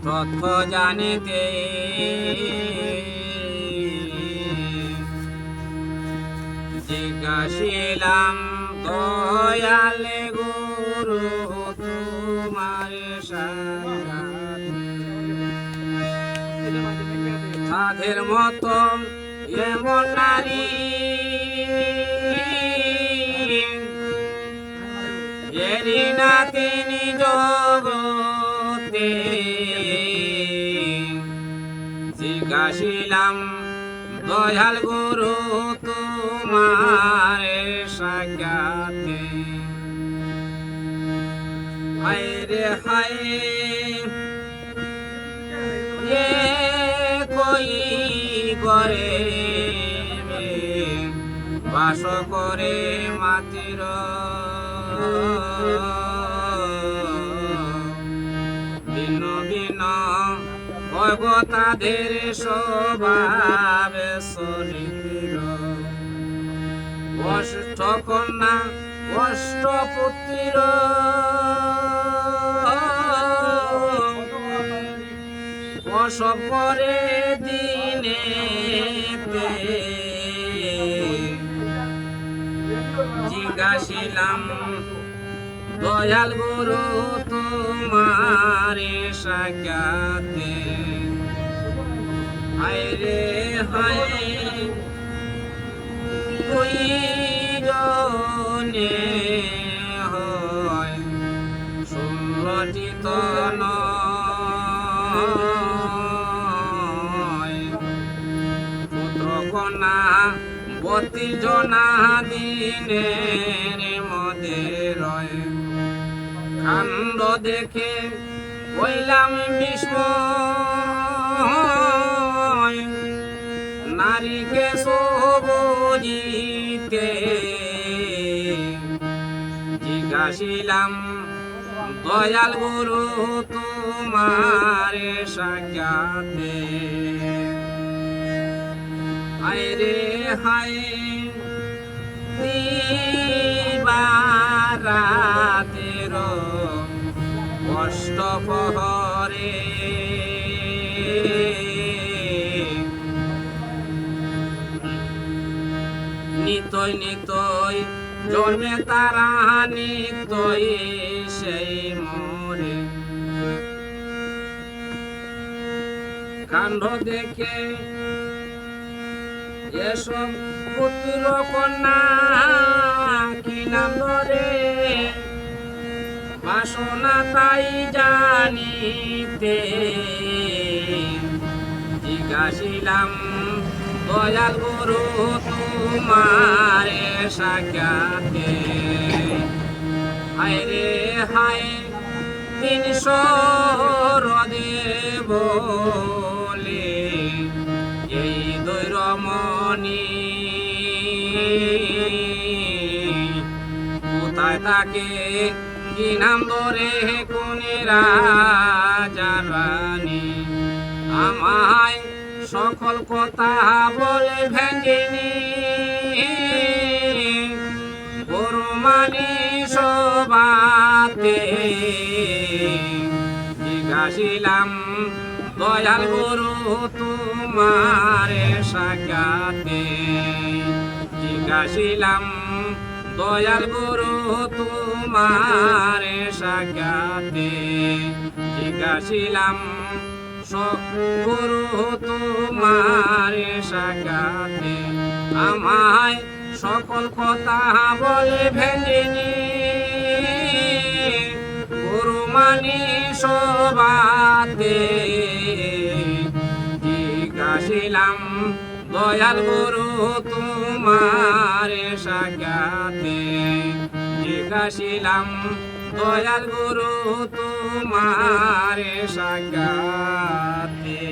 তথ্য জানিতে জিজ্ঞাসিলাম দয়াল গুরু তোমার সাধের মতো এমন নারী এরি না তিনি জগতে জিজ্ঞাসিলাম দয়াল গুরু তোমার সাক্ষাতে হায় রে হায় এ কই করে বাস করে মাতির ভিন্ন ভিন্ন তাদের স্বভাব চরিত্র অষ্ট কন্যা অষ্টপুত্র প্রসব করে দিনে জিজ্ঞাসিলাম দয়াল গুরু তোমার সাক্ষাতে হায় রে হায় তুই জনে হয় ষোলটি তন পুত্র কন্যা 32 জনা দিনের মধ্যে রয় কাণ্ড দেখে হইলাম বিস্ময় নারীকে সবুজিতে জিজ্ঞাসিলাম দয়াল গুরু তোমার সাক্ষাতে হায় রে হায় দিবারাতের কষ্ট প্রহরে নিতই নিতই জন্মে তারা নিতই সেই মরে কাণ্ড দেখে এসব পুত্র কন্যা কি নাম ধরে বাসনা তাই জানিতে জিজ্ঞাসিলাম দয়াল গুরু তোমার সাক্ষাতে হায় রে হায় 300 দেব বলে এই দৈরমণি কোথায় তাকে কি নাম ধরে কোনে রাজা রানী আমায় সকল কথা বলে ভেঙ্গিনি গুরু মানি সবাতে জিজ্ঞাসিলাম দয়াল গুরু তোমার সাক্ষাতে জিজ্ঞাসিলাম দয়াল গুরু তোমার সাক্ষাতে জিজ্ঞাসিলাম গুরু তোমার সাক্ষাতে আমায় সকল কথা বলে ভেঙ্গিনি গুরু মানি সবাতে জিজ্ঞাসিলাম দয়াল গুরু তোমার সাক্ষাতে জিজ্ঞাসিলাম দয়াল গুরু তোমার সাক্ষাতে।